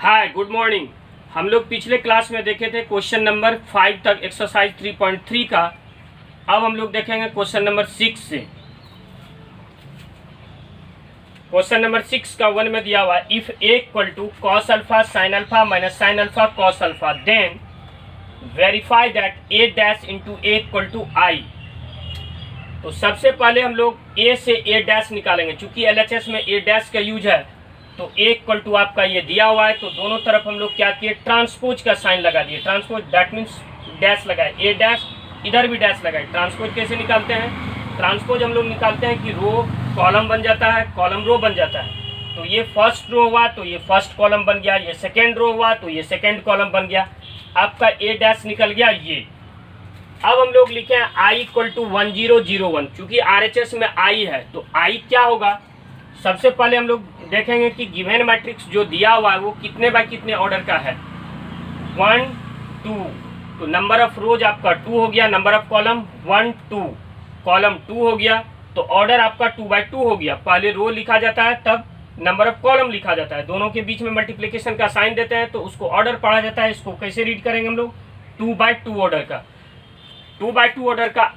Hi good morning. हम लोग पिछले क्लास में देखे थे क्वेश्चन नंबर 5 तक एक्सरसाइज 3.3 का। अब हम लोग देखेंगे क्वेश्चन नंबर 6 से। क्वेश्चन नंबर 6 का 1 में दिया हुआ है if A equal to cos alpha sine alpha minus sine alpha cos alpha then verify that A dash into A equal to I. तो सबसे पहले हम लोग ए से ए डैश निकालेंगे। चूंकि एलएचएस में ए डैश का यूज है तो ए इक्वल टू आपका ये दिया हुआ है, तो दोनों तरफ हम लोग क्या किए, ट्रांसपोज का साइन लगा दिए। ट्रांसपोज दैट मीन्स डैश लगाए, ए डैश इधर भी डैश लगाए। ट्रांसपोज कैसे निकालते हैं? ट्रांसपोज हम लोग निकालते हैं कि रो कॉलम बन जाता है, कॉलम रो बन जाता है। तो ये फर्स्ट रो हुआ तो ये फर्स्ट कॉलम बन गया, ये सेकेंड रो हुआ तो ये सेकेंड कॉलम बन गया। आपका ए डैश निकल गया ये। अब हम लोग लिखे हैं आई इक्वल टू 1001। चूंकि आरएचएस में आई है तो आई क्या होगा, सबसे पहले हम लोग देखेंगे कि गिवन मैट्रिक्स जो दिया हुआ है वो कितने बाय कितने ऑर्डर का है, 1 2। तो नंबर ऑफ रोज आपका 2 हो गया, नंबर ऑफ कॉलम 1 2, कॉलम 2 हो गया, तो ऑर्डर आपका 2 बाय 2 हो गया। पहले रो लिखा जाता है तब नंबर ऑफ कॉलम लिखा जाता है, दोनों के बीच में मल्टीप्लिकेशन का साइन देते हैं तो उसको ऑर्डर पढ़ा जाता है। इसको कैसे रीड करेंगे हम लोग, 2 बाय 2 ऑर्डर का। 2 बाय 2 ऑर्डर का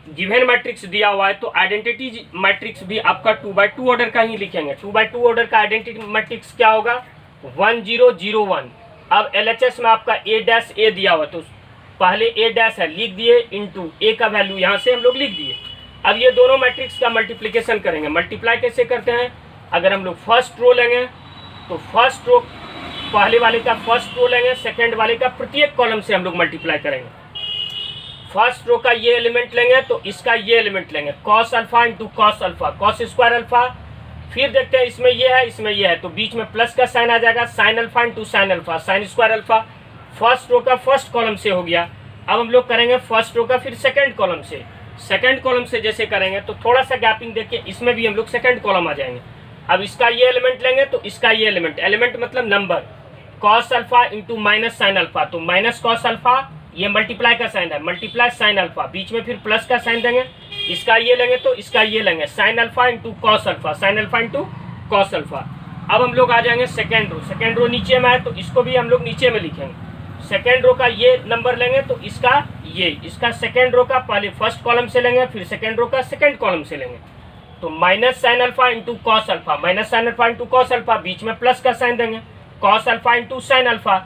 गिवन मैट्रिक्स दिया हुआ है तो आइडेंटिटी मैट्रिक्स भी आपका 2 बाय 2 ऑर्डर का ही लिखेंगे। 2 बाय 2 ऑर्डर का आइडेंटिटी मैट्रिक्स क्या होगा, 1001। अब एलएचएस में आपका ए डैश ए दिया हुआ तो पहले ए डैश है लिख दिए, इंटू ए का वैल्यू यहाँ से हम लोग लिख दिए। अब ये दोनों मैट्रिक्स का मल्टीप्लिकेशन करेंगे। मल्टीप्लाई कैसे करते हैं, अगर हम लोग फर्स्ट रो लेंगे तो फर्स्ट रो पहले वाले का फर्स्ट रो लेंगे, सेकेंड वाले का प्रत्येक कॉलम से हम लोग मल्टीप्लाई करेंगे। फर्स्ट रो का ये एलिमेंट लेंगे तो इसका ये एलिमेंट लेंगे, cos alpha into cos alpha, cos square alpha. फिर देखते हैं इसमें ये है इसमें ये है तो बीच में प्लस का साइन आ जाएगा, sine alpha into sine alpha, sine square alpha. First row का फर्स्ट कॉलम से हो गया। अब हम लोग करेंगे फर्स्ट रो का फिर सेकंड कॉलम से। सेकंड कॉलम से जैसे करेंगे तो थोड़ा सा गैपिंग देखिए, इसमें भी हम लोग सेकंड कॉलम आ जाएंगे। अब इसका ये एलिमेंट लेंगे तो इसका ये एलिमेंट, एलिमेंट मतलब number, cos alpha into minus sine alpha, तो माइनस कॉस अल्फा, ये मल्टीप्लाई का साइन है, मल्टीप्लाई साइन अल्फा, बीच में फिर प्लस का साइन देंगे। इसका ये लेंगे तो इसका ये लेंगे, sign alpha into cos alpha, sine alpha into cos alpha. अब हम लोग आ जाएंगे सेकेंड रो। सेकेंड रो नीचे में है तो इसको भी हम लोग नीचे में लिखेंगे। सेकेंड रो का ये नंबर लेंगे तो इसका ये, इसका सेकेंड रो का पहले फर्स्ट कॉलम से लेंगे फिर सेकेंड रो का सेकेंड कॉलम से लेंगे। तो minus sine alpha into cos alpha, minus sine alpha into cos alpha, बीच में प्लस का साइन देंगे, cos alpha into sine alpha.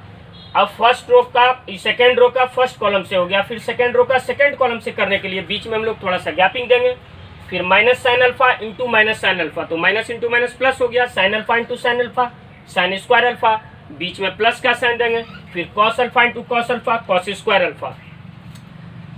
अब फर्स्ट रो का सेकेंड रो का फर्स्ट कॉलम से हो गया, फिर सेकेंड रो का सेकेंड कॉलम से करने के लिए बीच में हम लोग थोड़ा सा गैपिंग देंगे। फिर minus sine alpha into minus sine alpha, तो माइनस इंटू माइनस प्लस हो गया, sine alpha into sine alpha, sine square alpha, बीच में प्लस का साइन देंगे। फिर cos alpha into cos alpha, cos square alpha.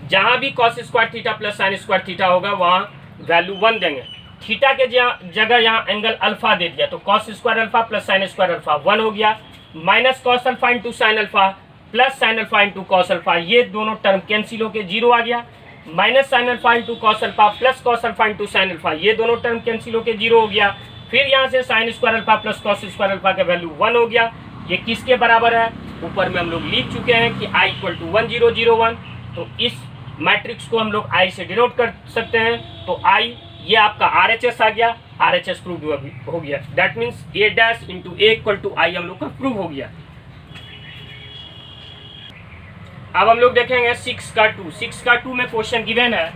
जहां भी cos square theta plus sine square theta होगा वहां वैल्यू 1 देंगे। थीटा के जगह यहाँ एंगल अल्फा दे दिया तो cos square alpha plus sine square alpha 1 हो गया। Minus cos alpha into sine alpha plus sign alpha into cos alpha, ये दोनों टर्म कैंसिल होकर 0 आ गया। Minus sine alpha into cos alpha plus cos alpha into sine alpha, ये दोनों term cancel होकर 0 हो गया। फिर यहाँ से sign square alpha plus cos square alpha का वैल्यू 1 हो गया। ये किसके बराबर है, ऊपर में हम लोग लिख चुके हैं कि आई इक्वल टू 1001। तो इस मैट्रिक्स को हम लोग आई से डिनोट कर सकते हैं। तो आई ये आपका आरएचएस आ गया, आरएचएस प्रूव हो गया। That means A dash into A equal to I हम लोग का प्रूव हो गया। अब हम लोग देखेंगे 6 का 2। 6 का 2 में क्वेश्चन गिवन है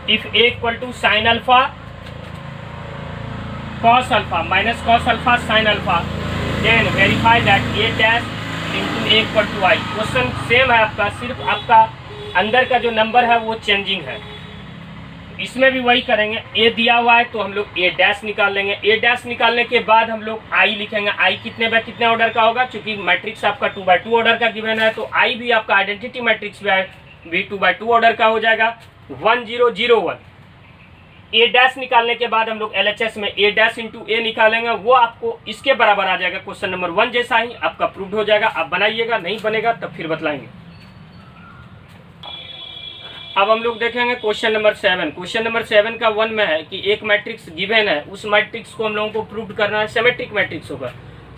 if A equal to sine alpha cos alpha minus cos alpha sine alpha then verify that A dash into A equal to I. Question same है आपका, सिर्फ आपका अंदर का जो नंबर है वो चेंजिंग है। इसमें भी वही करेंगे, ए दिया हुआ है तो हम लोग ए डैश निकाल लेंगे। ए डैश निकालने के बाद हम लोग आई लिखेंगे। आई कितने बाय कितने ऑर्डर का होगा, क्योंकि मैट्रिक्स आपका 2 बाय 2 ऑर्डर का गिवन है तो आई भी आपका आइडेंटिटी मैट्रिक्स भी 2 बाय 2 ऑर्डर का हो जाएगा, 1001। ए डैश निकालने के बाद हम लोग एलएचएस में ए डैश इंटू ए निकालेंगे, वो आपको इसके बराबर आ जाएगा। क्वेश्चन नंबर 1 जैसा ही आपका प्रूव्ड हो जाएगा। आप बनाइएगा, नहीं बनेगा तब फिर बतलाएंगे। अब हम लोग देखेंगे क्वेश्चन नंबर 7। क्वेश्चन नंबर 7 का 1 में है कि एक मैट्रिक्स गिवन है, उस मैट्रिक्स को हम लोगों को प्रूव करना है। सिमेट्रिक मैट्रिक्स होगा।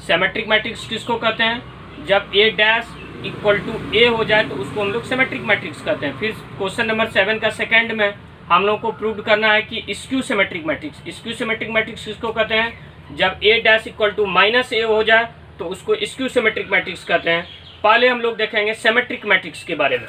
सिमेट्रिक मैट्रिक्स किसको कहते हैं, जब ए डैश इक्वल टू ए हो जाए तो उसको हम लोग सिमेट्रिक मैट्रिक्स कहते हैं। फिर क्वेश्चन नंबर 7 का सेकंड में हम लोग को प्रूव करना है कि skew symmetric matrix. Skew symmetric matrix किसको कहते हैं, जब ए डैश इक्वल टू माइनस ए हो जाए तो उसको स्क्यू सिमेट्रिक मैट्रिक्स कहते हैं। पहले हम लोग देखेंगे सिमेट्रिक मैट्रिक्स के बारे में।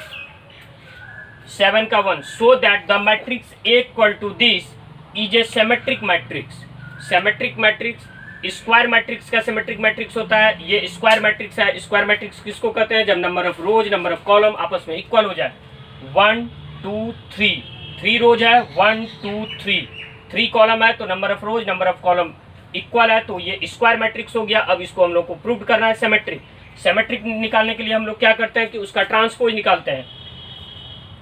7 का 1, so that the matrix A equal to this is a symmetric matrix. Symmetric matrix square matrix का सिमेट्रिक मैट्रिक्स होता है, ये स्क्वायर मैट्रिक्स है। स्क्वायर मैट्रिक्स किसको कहते हैं? जब number of rows number of column आपस में इक्वल हो जाए। 1 2 3, 3 रोज है, 1 2 3, 3 कॉलम है, तो number of rows number of column equal है, तो ये स्क्वायर मैट्रिक्स हो गया। अब इसको हम लोग को प्रूव करना है सिमेट्रिक। सिमेट्रिक निकालने के लिए हम लोग क्या करते हैं कि उसका ट्रांसपोज निकालते हैं।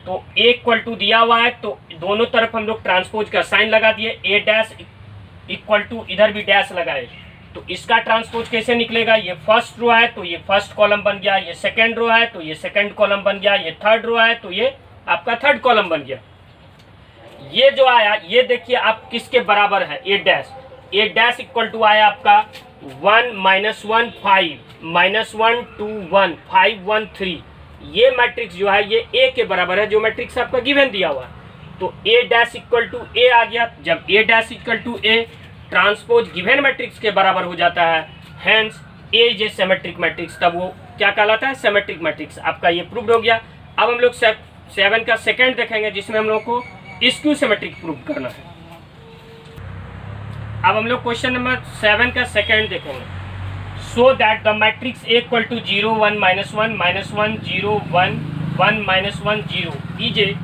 तो A इक्वल टू दिया हुआ है, तो दोनों तरफ हम लोग ट्रांसपोज का साइन लगा दिए। A डैश इक्वल टू इधर भी डैश लगाए, तो इसका ट्रांसपोज कैसे निकलेगा? ये फर्स्ट रो है तो ये फर्स्ट कॉलम बन गया, ये सेकंड रो है तो ये सेकंड कॉलम बन गया, ये थर्ड रो है तो ये आपका थर्ड कॉलम बन गया। ये जो आया ये देखिए आप किसके बराबर है? A डैश इक्वल टू आया आपका 1 -1 5 -1 2 1 5 1 3। ये मैट्रिक्स जो है ये A के बराबर है, जो मैट्रिक्स आपका गिवन दिया हुआ है। तो A dash equal to A आ गया। जब A dash equal to A transpose given matrix के बराबर हो जाता है, hence A is a symmetric matrix, तब वो क्या कहलाता है? Symmetric matrix. आपका ये प्रूव हो गया। अब हम लोग 7 का सेकंड देखेंगे, जिसमें हम लोग को स्क्यू सिमेट्रिक प्रूव करना है। अब हम लोग क्वेश्चन नंबर 7 का सेकंड देखेंगे। So that the matrix A equal to 0 1 -1 -1 0 1 1 -1 0 is a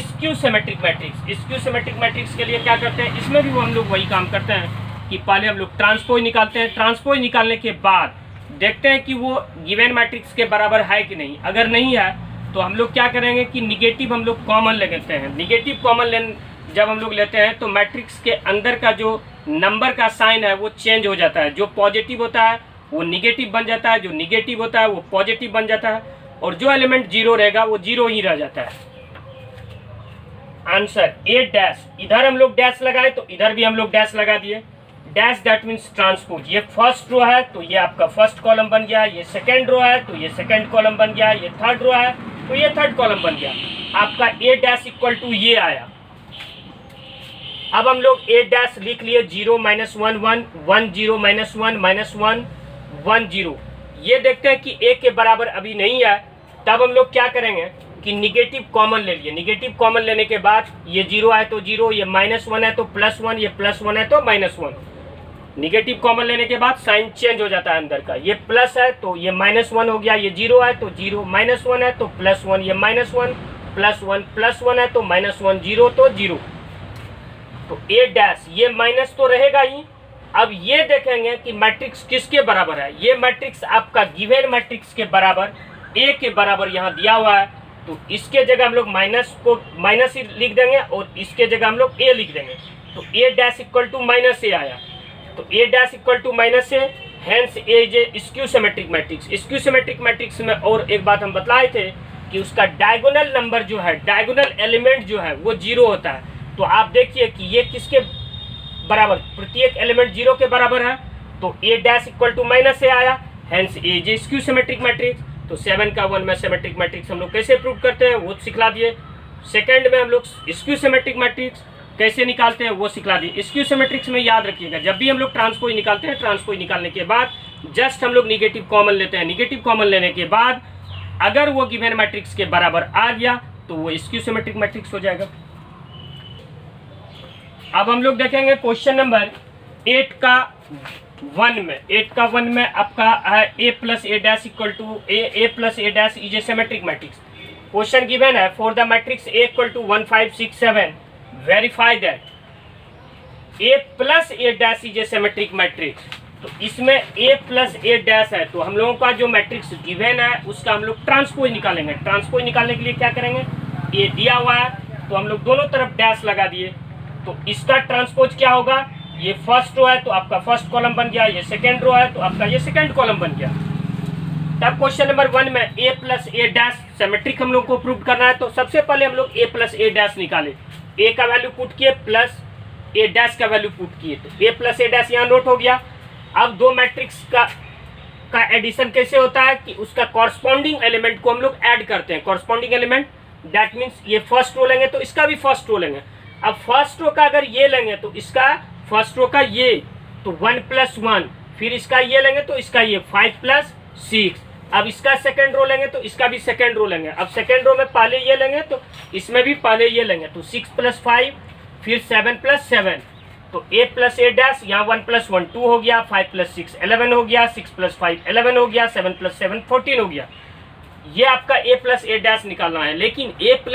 skew symmetric matrix. Skew symmetric matrix के लिए क्या करते हैं? इसमें भी वो हम लोग वही काम करते हैं कि पहले हम लोग ट्रांसपोज निकालते हैं। ट्रांसपोज निकालने के बाद देखते हैं कि वो गिवन मैट्रिक्स के बराबर है कि नहीं। अगर नहीं है तो हम लोग क्या करेंगे कि निगेटिव हम लोग कॉमन ले लेते हैं। निगेटिव कॉमन जब हम लोग लेते हैं तो मैट्रिक्स के अंदर का जो नंबर का साइन है वो चेंज हो जाता है। जो पॉजिटिव होता है वो निगेटिव बन जाता है, जो निगेटिव होता है वो पॉजिटिव बन जाता है, और जो एलिमेंट जीरो रहेगा वो जीरो ही रह जाता है। आंसर A डैश, इधर हम लोग डैश लगाए तो इधर भी हम लोग डैश लगा दिए। Dash that means transpose. ये फर्स्ट रो है तो ये आपका फर्स्ट कॉलम बन गया, ये सेकंड रो है तो ये सेकंड कॉलम बन गया, ये थर्ड रो है तो ये थर्ड कॉलम बन गया। आपका A डैश इक्वल टू ये आया। अब हम लोग A डैश लिख लिए 0 -1 1 1 0 -1 -1 1 0। ये देखते हैं कि A के बराबर अभी नहीं है, तब हम लोग क्या करेंगे कि निगेटिव कॉमन ले लिए। निगेटिव कॉमन लेने के बाद ये 0 है तो 0, ये -1 है तो +1, ये +1 है तो -1। निगेटिव कॉमन लेने के बाद साइन चेंज हो जाता है अंदर का। ये प्लस है तो ये -1 हो गया, ये 0 है तो 0, -1 है तो +1, ये -1 +1 +1 है तो -1 0 तो 0। तो A डैश ये माइनस तो रहेगा ही। अब ये देखेंगे कि मैट्रिक्स किसके बराबर है। ये मैट्रिक्स आपका गिवन मैट्रिक्स के बराबर A के बराबर यहाँ दिया हुआ है, तो इसके जगह हम लोग माइनस ही लिख देंगे और इसके जगह हम लोग A लिख देंगे। तो A dash equal to -A आया। तो A dash equal to -A, hence A is a skew symmetric matrix. Skew symmetric matrix में और एक बात हम बताए थे कि उसका डायगोनल नंबर जो है, डायगोनल एलिमेंट जो है वो 0 होता है। तो आप देखिए कि ये किसके बराबर, प्रत्येक एलिमेंट 0 के बराबर है। तो A dash equal to -A आया, hence A is a skew symmetric matrix. तो 7 का 1 में सिमेट्रिक मैट्रिक्स हम लोग कैसे प्रूव करते हैं वो सिखला दिए। सेकंड में हम लोग स्क्यू सिमेट्रिक मैट्रिक्स कैसे निकालते हैं वो सिखला दिए। स्क्यू सिमेट्रिक्स में याद रखिएगा, जब भी हम लोग ट्रांसपोज निकालते हैं, ट्रांसपोज निकालने के बाद जस्ट हम लोग निगेटिव कॉमन लेते हैं। निगेटिव कॉमन लेने के बाद अगर वो गिवन मैट्रिक्स के बराबर आ गया तो वो स्क्यू सिमेट्रिक मैट्रिक्स हो जाएगा। अब हम लोग देखेंगे क्वेश्चन नंबर 8 का 1 में आपका है A plus A dash equal to A plus A dash is a symmetric matrix. Question given है for the matrix A equal to 1 5 6 7 verify that A plus A dash is a symmetric matrix. तो इसमें A plus A dash है, तो हम लोगों का जो matrix given है उसका हम लोग ट्रांसपोज निकालेंगे। ट्रांसपोज निकालने के लिए क्या करेंगे, A दिया हुआ है तो हम लोग दोनों तरफ डैश लगा दिए। तो इसका ट्रांसपोज क्या होगा, ये फर्स्ट रो है तो आपका फर्स्ट कॉलम बन गया, ये सेकंड रो है तो आपका ये सेकंड कॉलम बन गया। तब क्वेश्चन नंबर 1 में A plus A dash symmetric हम लोग को प्रूव करना है। तो सबसे पहले हम लोग A प्लस A डैश निकाले। A का वैल्यू पुट किए प्लस A डैश का वैल्यू पुट किए, तो A प्लस A डैश यहाँ नोट हो गया। अब दो मैट्रिक्स का एडिशन कैसे होता है कि उसका कॉरस्पॉन्डिंग एलिमेंट को हम लोग ऐड करते हैं। कॉरस्पॉन्डिंग एलिमेंट दैट मीन्स ये फर्स्ट रो लेंगे तो इसका भी फर्स्ट रो लेंगे। अब फर्स्ट रो का अगर ये लेंगे तो इसका फर्स्ट रो का ये, तो 1 + 1 फिर इसका ये लेंगे तो इसका ये 5 + 6। अब इसका सेकंड रो लेंगे तो इसका भी सेकंड रो लेंगे। अब सेकंड रो में पहले ये लेंगे तो इसमें भी पहले ये लेंगे, तो 6 + 5 फिर 7 + 7, तो a + a', यहाँ 1 + 1 2 हो गया, 5 + 6 11 हो गया, 6 + 5 11 हो गया, 7 + 7 14 हो गया। ये आपका a + a' निकालना है, लेकिन a +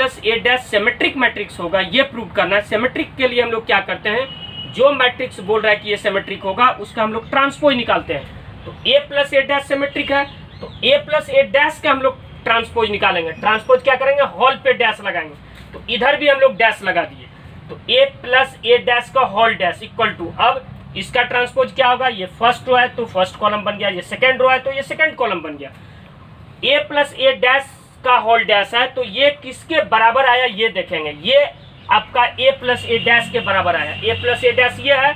a' सिमेट्रिक मैट्रिक्स होगा, ये प्रूव करना है। सिमेट्रिक के लिए हम लोग क्या करते हैं, जो मैट्रिक्स बोल रहा है कि ये सिमेट्रिक होगा उसका हम लोग ट्रांसपोज निकालते हैं। तो a + a' सिमेट्रिक है, तो a + a' का हम लोग ट्रांसपोज निकालेंगे। ट्रांसपोज क्या करेंगे, होल पे डैश लगाएंगे, तो इधर भी हम लोग डैश लगा दिए, तो a + a' का होल डैश इक्वल टू, अब इसका ट्रांसपोज क्या होगा, ये फर्स्ट रो है तो फर्स्ट कॉलम बन गया, ये सेकंड रो है तो ये सेकंड कॉलम बन गया। a + a' का होल डैश है, तो ये किसके बराबर आया ये देखेंगे, ये आपका a + a' के बराबर आया। a + a' ये है,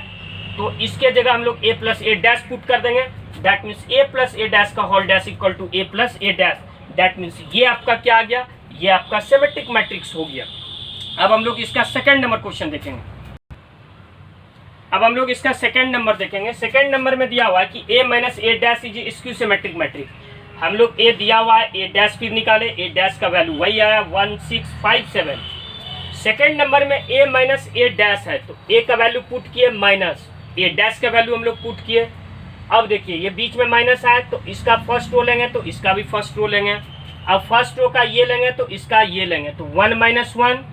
तो इसके जगह हम लोग a + a' पुट कर देंगे। दैट मीन्स a + a' का whole dash equal to a + a'। That means ये आपका क्या आ गया, ये आपका सिमेट्रिक मैट्रिक्स हो गया। अब हम लोग इसका सेकंड नंबर क्वेश्चन देखेंगे। अब हम लोग इसका सेकंड नंबर देखेंगे। सेकंड नंबर में दिया हुआ है कि a - a' is skew symmetric matrix. हम लोग a दिया हुआ है, a' फिर निकाले, a' का वैल्यू वही आया 1657। सेकंड नंबर में a - a' है, तो a का वैल्यू पुट किए माइनस, a' का वैल्यू हम लोग पुट किए। अब देखिए ये बीच में माइनस आया, तो इसका फर्स्ट रो लेंगे तो इसका भी फर्स्ट रो लेंगे। अब फर्स्ट रो का ये लेंगे तो इसका ये लेंगे, तो 1 - 1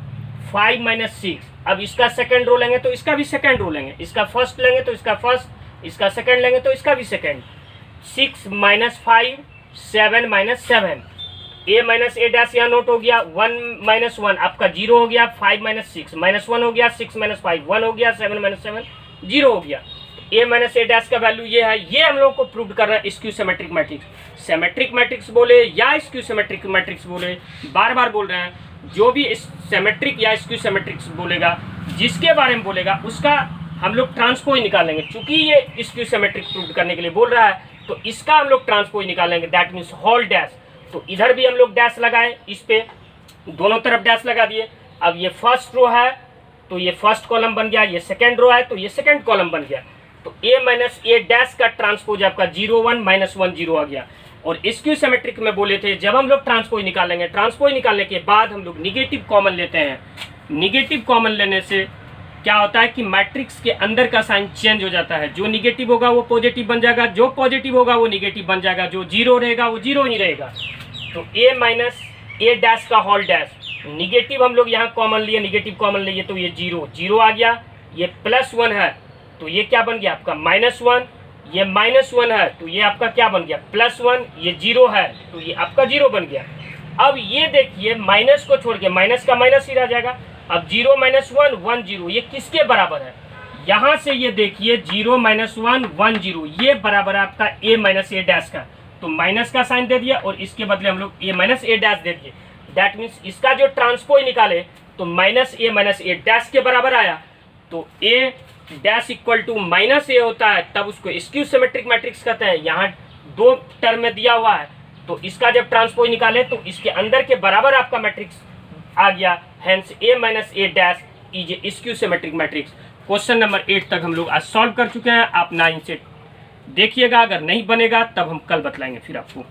5 - 6। अब इसका सेकंड रो लेंगे तो इसका भी सेकंड रो लेंगे, इसका फर्स्ट लेंगे तो इसका फर्स्ट, इसका सेकंड लेंगे तो इसका भी सेकंड। 6 - 5 7 - 7, a - a' यहाँ नोट हो गया, 1 - 1 आपका 0 हो गया, 5 - 6 -1 हो गया, 6 - 5 1 हो गया, 7 - 7 0 हो गया। a - a' का वैल्यू ये है। ये हम लोग को प्रूव कर रहा है skew symmetric matrix. Symmetric matrix बोले या स्क्यू सिमेट्रिक मैट्रिक्स बोले, बार बार बोल रहे हैं, जो भी सिमेट्रिक या स्क्यू सिमेट्रिक्स बोलेगा, जिसके बारे में बोलेगा उसका हम लोग ट्रांसपोज निकालेंगे। चूंकि ये स्क्यू सिमेट्रिक प्रूव करने के लिए बोल रहा है, तो इसका हम लोग ट्रांसपोज निकालेंगे। दैट मीन्स होल डैश, तो इधर भी हम लोग डैश लगाए, इस पे दोनों तरफ डैश लगा दिए। अब ये फर्स्ट रो है तो ये फर्स्ट कॉलम बन गया, ये सेकंड रो है तो ये सेकंड कॉलम बन गया। तो a - a' का ट्रांसपोज आपका 0 1 - 1 0 आ गया। और स्क्यू सिमेट्रिक में बोले थे जब हम लोग ट्रांसपोज निकालेंगे, ट्रांसपोज निकालने के बाद हम लोग निगेटिव कॉमन लेते हैं। निगेटिव कॉमन लेने से क्या होता है कि मैट्रिक्स के अंदर का साइन चेंज हो जाता है। जो निगेटिव होगा वो पॉजिटिव बन जाएगा, जो पॉजिटिव होगा वो निगेटिव बन जाएगा, जो जीरो रहेगा वो जीरो ही रहेगा। तो a - a' का होल डैश, निगेटिव हम लोग यहाँ कॉमन लिए, निगेटिव कॉमन लिए तो ये 0 0 आ गया। ये +1 है तो ये क्या बन गया आपका -1, ये -1 है तो ये आपका क्या बन गया +1, ये 0 है तो ये आपका 0 बन गया। अब ये देखिए माइनस को छोड़ के माइनस का माइनस ही रह जाएगा। अब 0 - 1 1 0, ये किसके बराबर है, यहाँ से ये देखिए 0 - 1 1 0, ये बराबर है आपका a - a' का। तो माइनस का साइन दे दिया और इसके बदले हम लोग a - a' दे दिए। दैट मीन्स इसका जो ट्रांसपोज निकाले तो -a - a' के बराबर आया। तो a' इक्वल टू -a होता है, तब उसको स्क्यू सिमेट्रिक मैट्रिक्स कहते हैं। यहाँ 2 टर्म में दिया हुआ है, तो इसका जब ट्रांसपोज निकाले तो इसके अंदर के बराबर आपका मैट्रिक्स आ गया। Hence a - a' is a skew symmetric matrix. Question number 8 तक हम लोग आज सॉल्व कर चुके हैं। आप 9 से देखिएगा, अगर नहीं बनेगा तब हम कल बतलाएंगे फिर आपको।